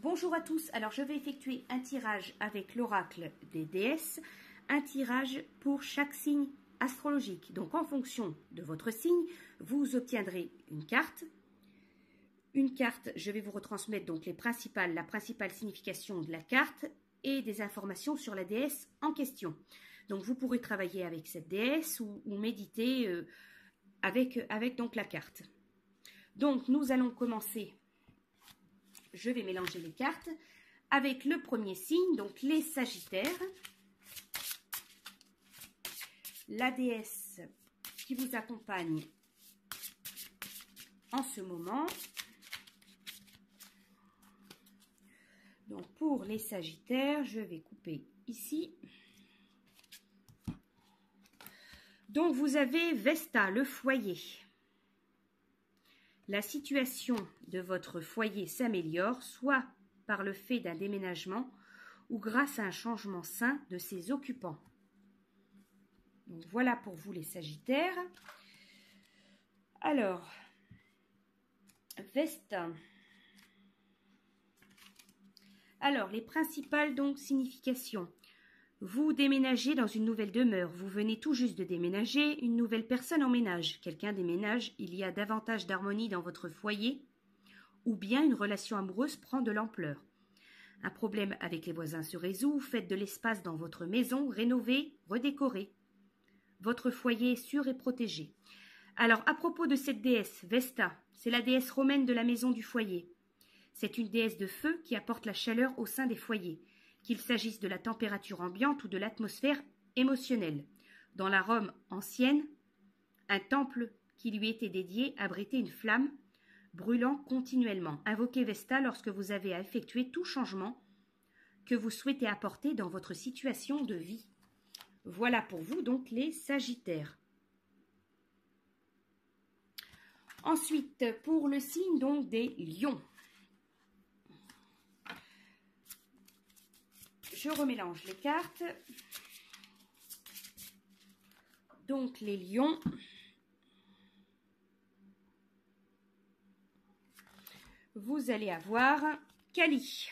Bonjour à tous, alors je vais effectuer un tirage avec l'oracle des déesses, un tirage pour chaque signe astrologique. Donc en fonction de votre signe, vous obtiendrez une carte. Une carte, je vais vous retransmettre donc la principale signification de la carte et des informations sur la déesse en question. Donc vous pourrez travailler avec cette déesse ou méditer avec donc la carte. Donc nous allons commencer. Je vais mélanger les cartes avec le premier signe, donc les Sagittaires. La déesse qui vous accompagne en ce moment. Donc pour les Sagittaires, je vais couper ici. Donc vous avez Vesta, le foyer. La situation de votre foyer s'améliore, soit par le fait d'un déménagement ou grâce à un changement sain de ses occupants. Donc voilà pour vous les Sagittaires. Alors, Vesta. Alors, les principales donc significations. Vous déménagez dans une nouvelle demeure, vous venez tout juste de déménager, une nouvelle personne emménage, quelqu'un déménage, il y a davantage d'harmonie dans votre foyer, ou bien une relation amoureuse prend de l'ampleur. Un problème avec les voisins se résout, faites de l'espace dans votre maison, rénovez, redécorez. Votre foyer est sûr et protégé. Alors, à propos de cette déesse, Vesta, c'est la déesse romaine de la maison du foyer. C'est une déesse de feu qui apporte la chaleur au sein des foyers, qu'il s'agisse de la température ambiante ou de l'atmosphère émotionnelle. Dans la Rome ancienne, un temple qui lui était dédié abritait une flamme brûlant continuellement. Invoquez Vesta lorsque vous avez à effectuer tout changement que vous souhaitez apporter dans votre situation de vie. Voilà pour vous donc les Sagittaires. Ensuite, pour le signe donc des Lions. Je remélange les cartes. Donc les lions. Vous allez avoir Kali.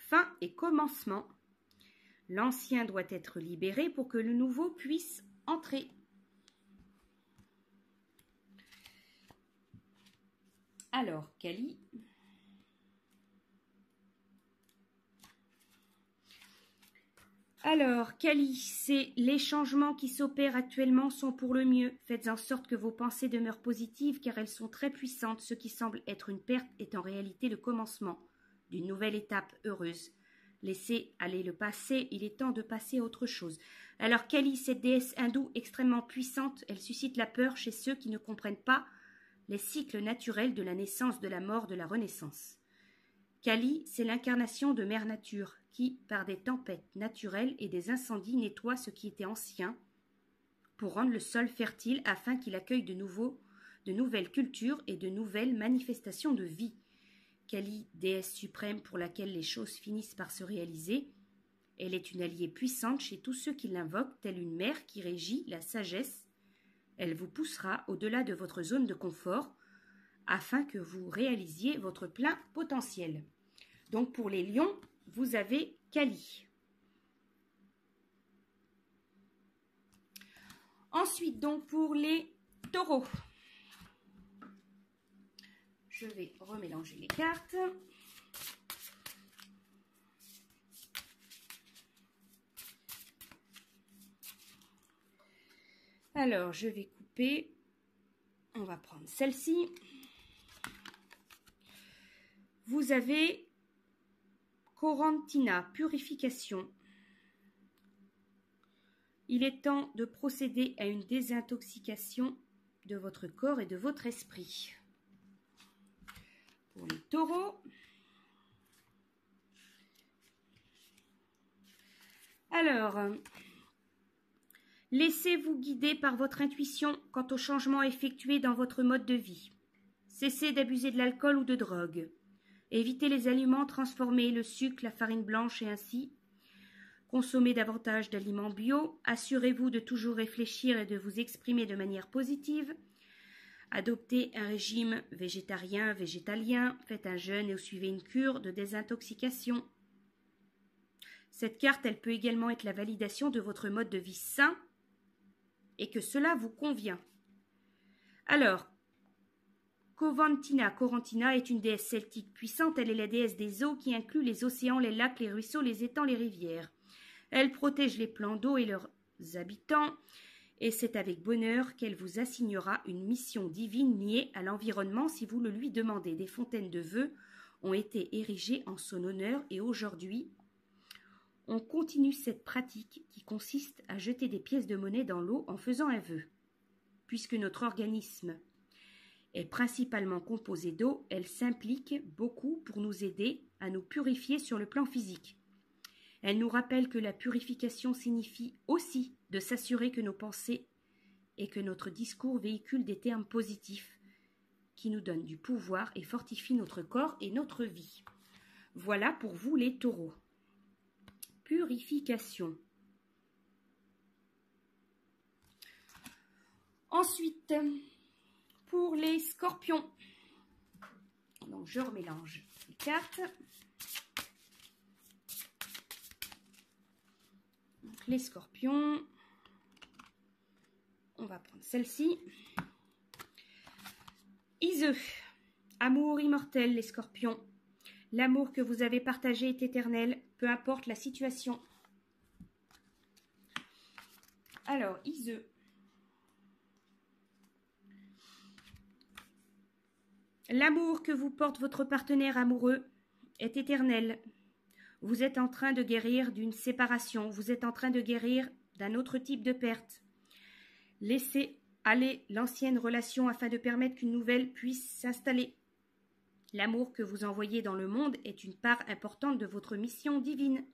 Fin et commencement. L'ancien doit être libéré pour que le nouveau puisse entrer. Alors, Kali. Alors, Kali, c'est les changements qui s'opèrent actuellement sont pour le mieux. Faites en sorte que vos pensées demeurent positives car elles sont très puissantes. Ce qui semble être une perte est en réalité le commencement d'une nouvelle étape heureuse. Laissez aller le passé, il est temps de passer à autre chose. Alors, Kali, cette déesse hindoue extrêmement puissante, elle suscite la peur chez ceux qui ne comprennent pas les cycles naturels de la naissance, de la mort, de la renaissance. Kali, c'est l'incarnation de Mère Nature qui, par des tempêtes naturelles et des incendies, nettoie ce qui était ancien pour rendre le sol fertile afin qu'il accueille de nouvelles cultures et de nouvelles manifestations de vie. Kali, déesse suprême pour laquelle les choses finissent par se réaliser, elle est une alliée puissante chez tous ceux qui l'invoquent, telle une mère qui régit la sagesse. Elle vous poussera au-delà de votre zone de confort afin que vous réalisiez votre plein potentiel. Donc pour les lions, vous avez Kali. Ensuite, donc pour les taureaux, je vais remélanger les cartes. Alors, je vais couper. On va prendre celle-ci. Vous avez Corantina, purification. Il est temps de procéder à une désintoxication de votre corps et de votre esprit. Pour les taureaux, alors, laissez-vous guider par votre intuition quant aux changements effectués dans votre mode de vie. Cessez d'abuser de l'alcool ou de drogue. Évitez les aliments transformés, le sucre, la farine blanche et ainsi. Consommez davantage d'aliments bio. Assurez-vous de toujours réfléchir et de vous exprimer de manière positive. Adoptez un régime végétarien, végétalien, faites un jeûne et suivez une cure de désintoxication. Cette carte, elle peut également être la validation de votre mode de vie sain et que cela vous convient. Alors, Corantina est une déesse celtique puissante. Elle est la déesse des eaux qui inclut les océans, les lacs, les ruisseaux, les étangs, les rivières. Elle protège les plans d'eau et leurs habitants. Et c'est avec bonheur qu'elle vous assignera une mission divine liée à l'environnement si vous le lui demandez. Des fontaines de vœux ont été érigées en son honneur et aujourd'hui, on continue cette pratique qui consiste à jeter des pièces de monnaie dans l'eau en faisant un vœu. Puisque notre organisme est principalement composée d'eau, elle s'implique beaucoup pour nous aider à nous purifier sur le plan physique. Elle nous rappelle que la purification signifie aussi de s'assurer que nos pensées et que notre discours véhiculent des termes positifs qui nous donnent du pouvoir et fortifient notre corps et notre vie. Voilà pour vous les taureaux. Purification. Ensuite, pour les scorpions, donc je remélange les cartes. Donc les scorpions, on va prendre celle-ci. Iseux, amour immortel, les scorpions. L'amour que vous avez partagé est éternel, peu importe la situation. Alors, Iseux. L'amour que vous porte votre partenaire amoureux est éternel. Vous êtes en train de guérir d'une séparation. Vous êtes en train de guérir d'un autre type de perte. Laissez aller l'ancienne relation afin de permettre qu'une nouvelle puisse s'installer. L'amour que vous envoyez dans le monde est une part importante de votre mission divine.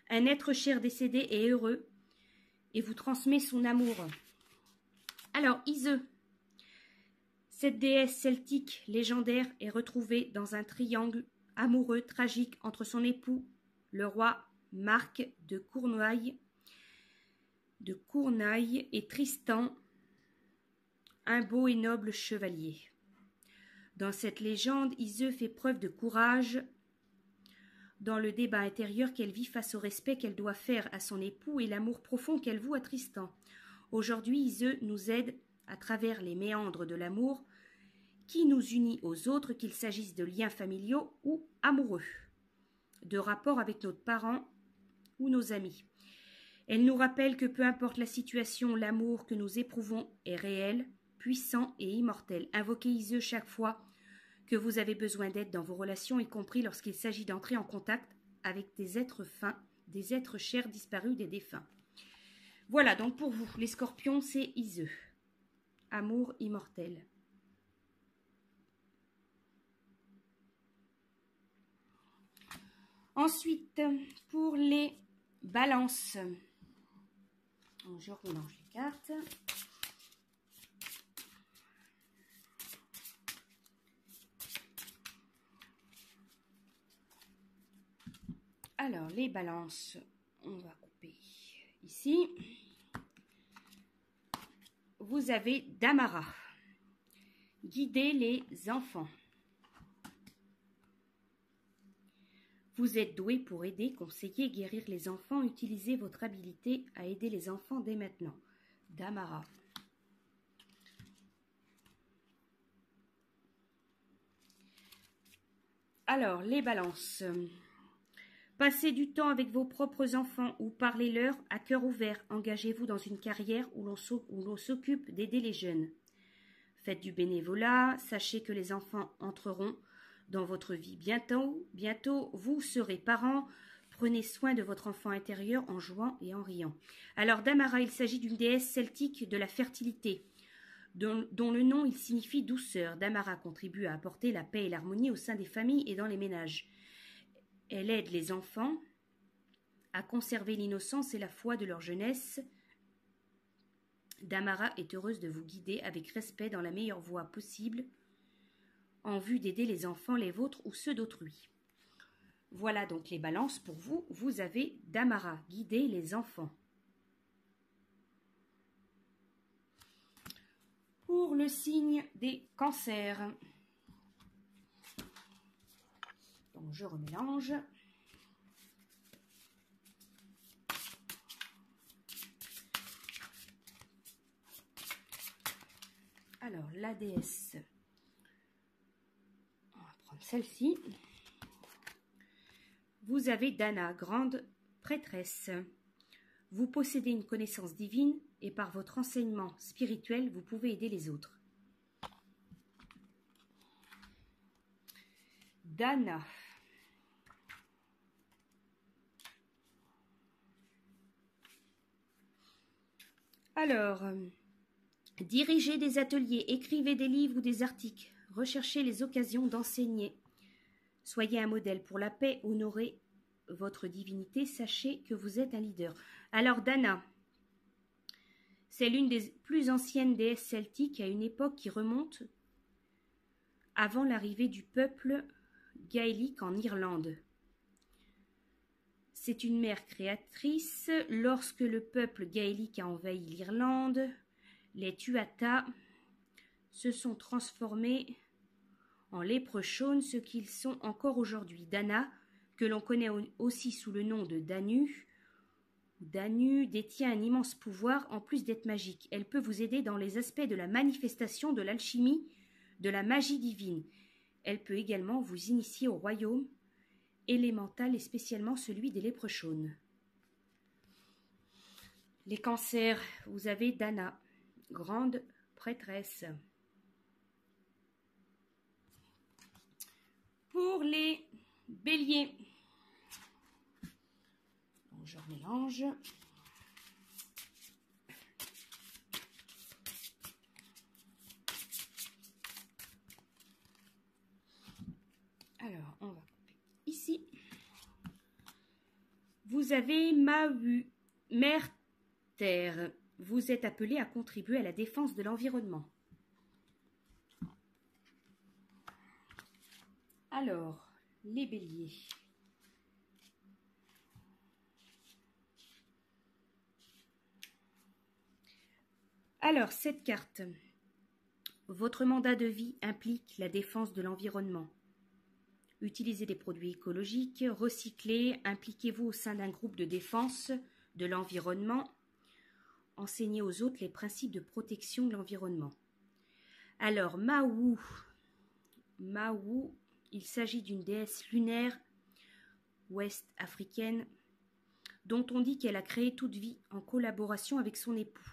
Un être cher décédé est heureux et vous transmet son amour. Alors, Iseux, cette déesse celtique légendaire est retrouvée dans un triangle amoureux tragique entre son époux, le roi Marc de Cournoailles, et Tristan, un beau et noble chevalier. Dans cette légende, Iseux fait preuve de courage dans le débat intérieur qu'elle vit face au respect qu'elle doit faire à son époux et l'amour profond qu'elle voue à Tristan. Aujourd'hui, Iseux nous aide à travers les méandres de l'amour qui nous unit aux autres, qu'il s'agisse de liens familiaux ou amoureux, de rapports avec nos parents ou nos amis. Elle nous rappelle que peu importe la situation, l'amour que nous éprouvons est réel, puissant et immortel. Invoquez Iseux chaque fois que vous avez besoin d'aide dans vos relations, y compris lorsqu'il s'agit d'entrer en contact avec des êtres fins, des êtres chers disparus des défunts. Voilà, donc pour vous, les scorpions, c'est Iseux. Amour immortel. Ensuite, pour les balances, je remélange les cartes. Alors, les balances, on va couper ici. Vous avez Damara. Guidez les enfants. Vous êtes doué pour aider, conseiller, guérir les enfants. Utilisez votre habilité à aider les enfants dès maintenant. Damara. Alors, les balances. Passez du temps avec vos propres enfants ou parlez-leur à cœur ouvert. Engagez-vous dans une carrière où l'on s'occupe d'aider les jeunes. Faites du bénévolat. Sachez que les enfants entreront dans votre vie bientôt, vous serez parents. Prenez soin de votre enfant intérieur en jouant et en riant. Alors, Damara, il s'agit d'une déesse celtique de la fertilité, dont le nom il signifie douceur. Damara contribue à apporter la paix et l'harmonie au sein des familles et dans les ménages. Elle aide les enfants à conserver l'innocence et la foi de leur jeunesse. Damara est heureuse de vous guider avec respect dans la meilleure voie possible en vue d'aider les enfants, les vôtres ou ceux d'autrui. Voilà donc les balances pour vous. Vous avez Damara, guider les enfants. Pour le signe des cancers. Donc je remélange. Alors la déesse, on va prendre celle-ci. Vous avez Dana, grande prêtresse. Vous possédez une connaissance divine et par votre enseignement spirituel, vous pouvez aider les autres. Dana. Alors, dirigez des ateliers, écrivez des livres ou des articles, recherchez les occasions d'enseigner. Soyez un modèle pour la paix, honorez votre divinité, sachez que vous êtes un leader. Alors Dana, c'est l'une des plus anciennes déesses celtiques à une époque qui remonte avant l'arrivée du peuple gaélique en Irlande. C'est une mère créatrice. Lorsque le peuple gaélique a envahi l'Irlande, les Tuatha se sont transformés en léprechauns, ce qu'ils sont encore aujourd'hui. Dana, que l'on connaît aussi sous le nom de Danu, détient un immense pouvoir en plus d'être magique. Elle peut vous aider dans les aspects de la manifestation, de l'alchimie, de la magie divine. Elle peut également vous initier au royaume élémental et spécialement celui des léprechauns. Les cancers, vous avez Dana, grande prêtresse. Pour les béliers, donc je remélange. Alors, on va couper ici. Vous avez Mahu, mère terre. Vous êtes appelé à contribuer à la défense de l'environnement. Alors, les béliers. Alors, cette carte. Votre mandat de vie implique la défense de l'environnement. Utilisez des produits écologiques, recyclez, impliquez-vous au sein d'un groupe de défense de l'environnement, enseignez aux autres les principes de protection de l'environnement. Alors, Mahu, il s'agit d'une déesse lunaire ouest africaine dont on dit qu'elle a créé toute vie en collaboration avec son époux,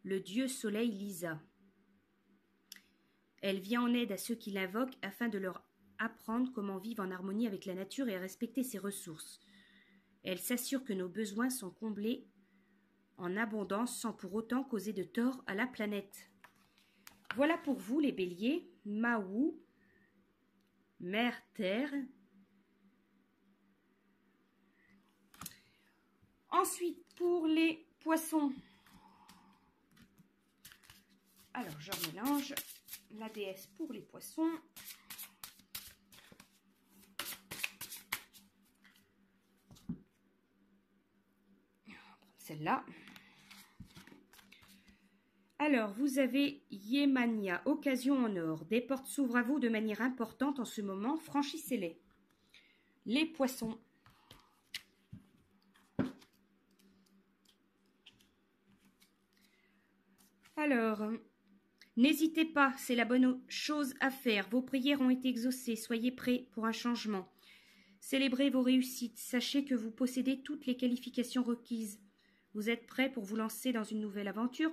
le dieu soleil Lisa. Elle vient en aide à ceux qui l'invoquent afin de leur apprendre comment vivre en harmonie avec la nature et à respecter ses ressources. Elle s'assure que nos besoins sont comblés en abondance sans pour autant causer de tort à la planète. Voilà pour vous les béliers, Mahu, mère terre. Ensuite pour les poissons. Alors je mélange la déesse pour les poissons. Celle-là. Alors, vous avez Yemania, occasion en or. Des portes s'ouvrent à vous de manière importante en ce moment. Franchissez-les. Les poissons. Alors, n'hésitez pas, c'est la bonne chose à faire. Vos prières ont été exaucées. Soyez prêts pour un changement. Célébrez vos réussites. Sachez que vous possédez toutes les qualifications requises. Vous êtes prêts pour vous lancer dans une nouvelle aventure?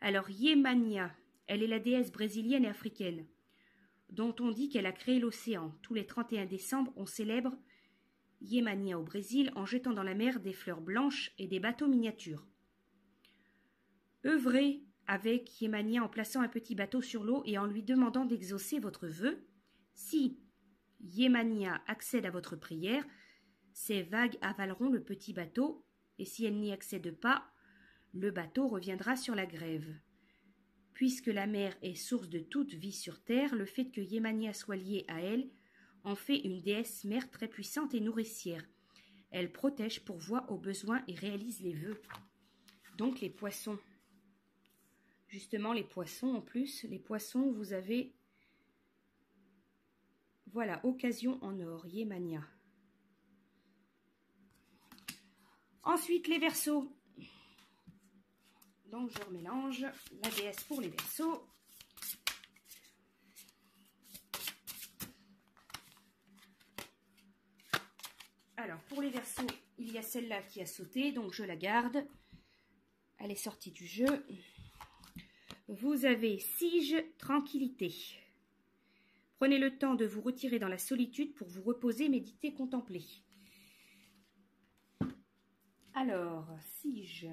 Alors, Yemania, elle est la déesse brésilienne et africaine, dont on dit qu'elle a créé l'océan. Tous les 31 décembre, on célèbre Yemania au Brésil en jetant dans la mer des fleurs blanches et des bateaux miniatures. Œuvrez avec Yemania en plaçant un petit bateau sur l'eau et en lui demandant d'exaucer votre vœu. Si Yemania accède à votre prière, ces vagues avaleront le petit bateau, et si elle n'y accède pas, le bateau reviendra sur la grève. Puisque la mer est source de toute vie sur terre, le fait que Yemania soit liée à elle en fait une déesse mère très puissante et nourricière. Elle protège, pourvoit aux besoins et réalise les vœux. Donc les poissons, justement les poissons en plus. Les poissons, vous avez, voilà, occasion en or, Yémania. Ensuite, les Verseaux. Donc, je remélange la déesse pour les Verseaux. Alors, pour les Verseaux, il y a celle-là qui a sauté, donc je la garde. Elle est sortie du jeu. Vous avez Sige, tranquillité. Prenez le temps de vous retirer dans la solitude pour vous reposer, méditer, contempler. Alors, Sige.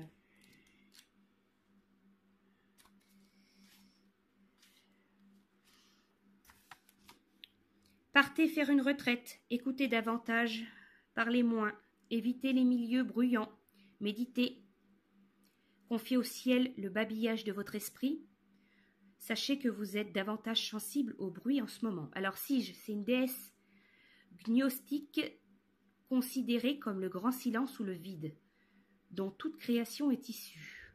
Partez faire une retraite, écoutez davantage, parlez moins, évitez les milieux bruyants, méditez. Confiez au ciel le babillage de votre esprit. Sachez que vous êtes davantage sensible au bruit en ce moment. Alors Sige, c'est une déesse gnostique considérée comme le grand silence ou le vide, dont toute création est issue.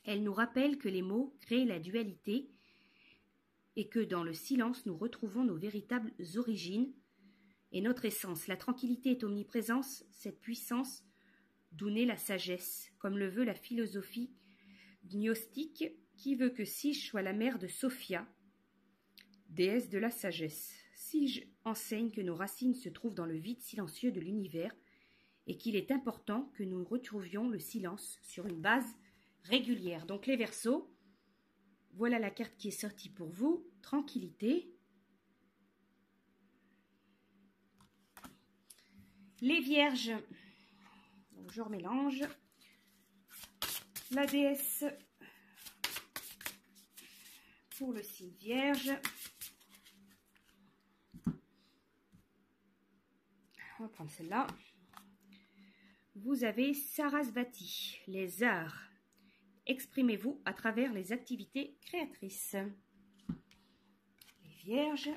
Elle nous rappelle que les mots créent la dualité et que dans le silence nous retrouvons nos véritables origines et notre essence. La tranquillité est omniprésence, cette puissance d'où naît la sagesse, comme le veut la philosophie gnostique qui veut que Sige soit la mère de Sophia, déesse de la sagesse. Sige enseigne que nos racines se trouvent dans le vide silencieux de l'univers et qu'il est important que nous retrouvions le silence sur une base régulière. Donc les Verseaux, voilà la carte qui est sortie pour vous, tranquillité. Les Vierges, donc je remélange. La déesse pour le signe Vierge. On va prendre celle-là. Vous avez Sarasvati, les arts. Exprimez-vous à travers les activités créatrices. Les Vierges.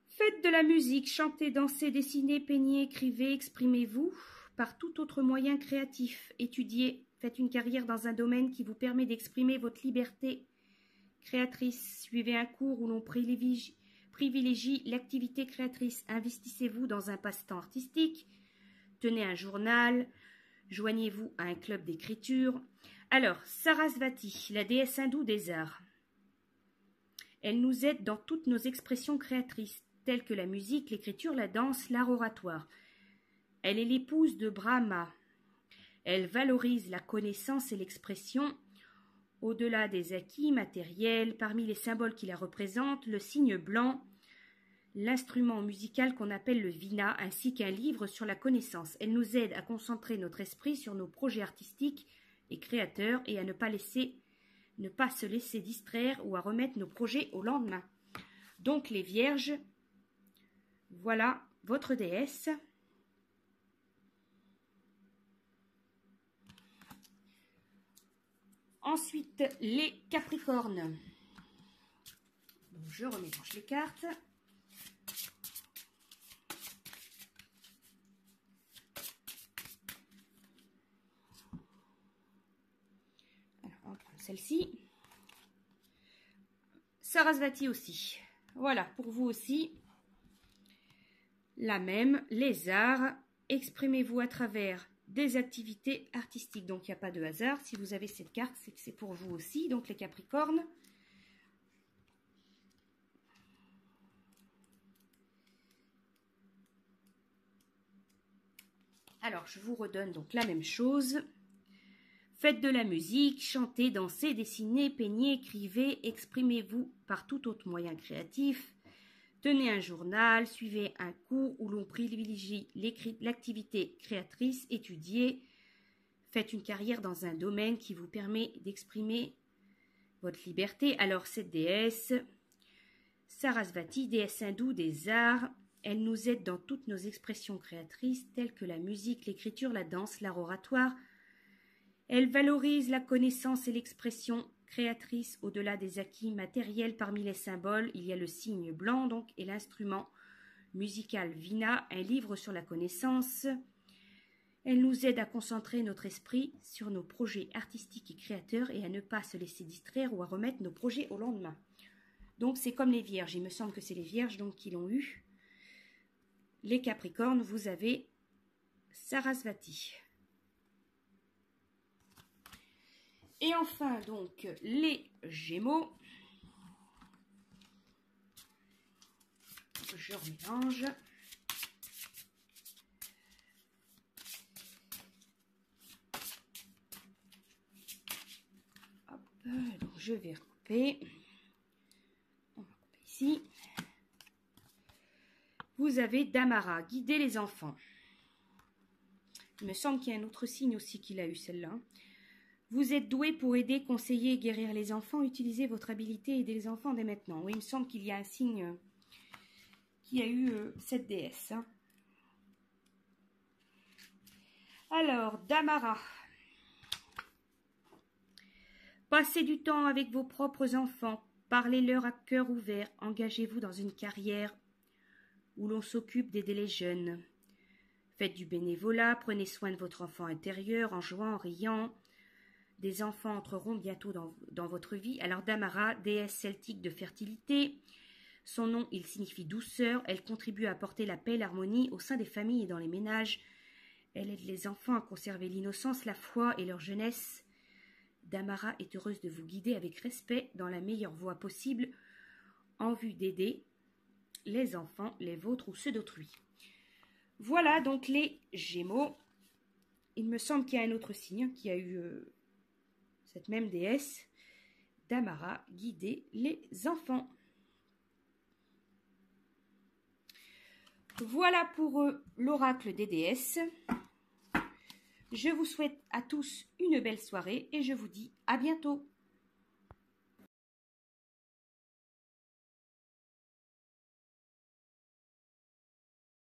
Faites de la musique, chantez, dansez, dessinez, peignez, écrivez, exprimez-vous par tout autre moyen créatif. Étudiez, faites une carrière dans un domaine qui vous permet d'exprimer votre liberté créatrice. Suivez un cours où l'on privilégie l'activité créatrice. Investissez-vous dans un passe-temps artistique. Tenez un journal. Joignez-vous à un club d'écriture. Alors, Sarasvati, la déesse hindoue des arts. Elle nous aide dans toutes nos expressions créatrices, telles que la musique, l'écriture, la danse, l'art oratoire. Elle est l'épouse de Brahma. Elle valorise la connaissance et l'expression. Au-delà des acquis matériels, parmi les symboles qui la représentent, le signe blanc, l'instrument musical qu'on appelle le vina, ainsi qu'un livre sur la connaissance. Elle nous aide à concentrer notre esprit sur nos projets artistiques et créateurs et à ne pas se laisser distraire ou à remettre nos projets au lendemain. Donc les Vierges, voilà votre déesse. Ensuite, les Capricornes. Donc, je remélange les cartes. Alors, on va prendre celle-ci. Sarasvati aussi. Voilà, pour vous aussi. La même, les arts. Exprimez-vous à travers des activités artistiques. Donc, il n'y a pas de hasard. Si vous avez cette carte, c'est que c'est pour vous aussi. Donc, les Capricornes. Alors, je vous redonne donc la même chose. Faites de la musique, chantez, dansez, dessinez, peignez, écrivez, exprimez-vous par tout autre moyen créatif. Tenez un journal, suivez un cours où l'on privilégie l'activité créatrice, étudiez. Faites une carrière dans un domaine qui vous permet d'exprimer votre liberté. Alors cette déesse, Sarasvati, déesse hindoue des arts, elle nous aide dans toutes nos expressions créatrices telles que la musique, l'écriture, la danse, l'art oratoire. Elle valorise la connaissance et l'expression créatrice au-delà des acquis matériels. Parmi les symboles, il y a le signe blanc donc et l'instrument musical vina, un livre sur la connaissance. Elle nous aide à concentrer notre esprit sur nos projets artistiques et créateurs et à ne pas se laisser distraire ou à remettre nos projets au lendemain. Donc c'est comme les vierges, il me semble que c'est les vierges donc qui l'ont eu. Les capricornes, vous avez Sarasvati. Et enfin donc les gémeaux. Je remélange. Hop, donc je vais recouper. On va couper ici. Vous avez Damara, guider les enfants. Il me semble qu'il y a un autre signe aussi qu'il a eu celle-là. Vous êtes doué pour aider, conseiller et guérir les enfants. Utilisez votre habilité et aider les enfants dès maintenant. Oui, il me semble qu'il y a un signe qui a eu cette déesse. Hein. Alors, Damara. Passez du temps avec vos propres enfants. Parlez-leur à cœur ouvert. Engagez-vous dans une carrière où l'on s'occupe d'aider les jeunes. Faites du bénévolat. Prenez soin de votre enfant intérieur en jouant, en riant. Des enfants entreront bientôt dans votre vie. Alors Damara, déesse celtique de fertilité. Son nom, il signifie douceur. Elle contribue à apporter la paix et l'harmonie au sein des familles et dans les ménages. Elle aide les enfants à conserver l'innocence, la foi et leur jeunesse. Damara est heureuse de vous guider avec respect dans la meilleure voie possible en vue d'aider les enfants, les vôtres ou ceux d'autrui. Voilà donc les Gémeaux. Il me semble qu'il y a un autre signe qui a eu cette même déesse. Damara, guider les enfants. Voilà pour l'oracle des déesses. Je vous souhaite à tous une belle soirée et je vous dis à bientôt.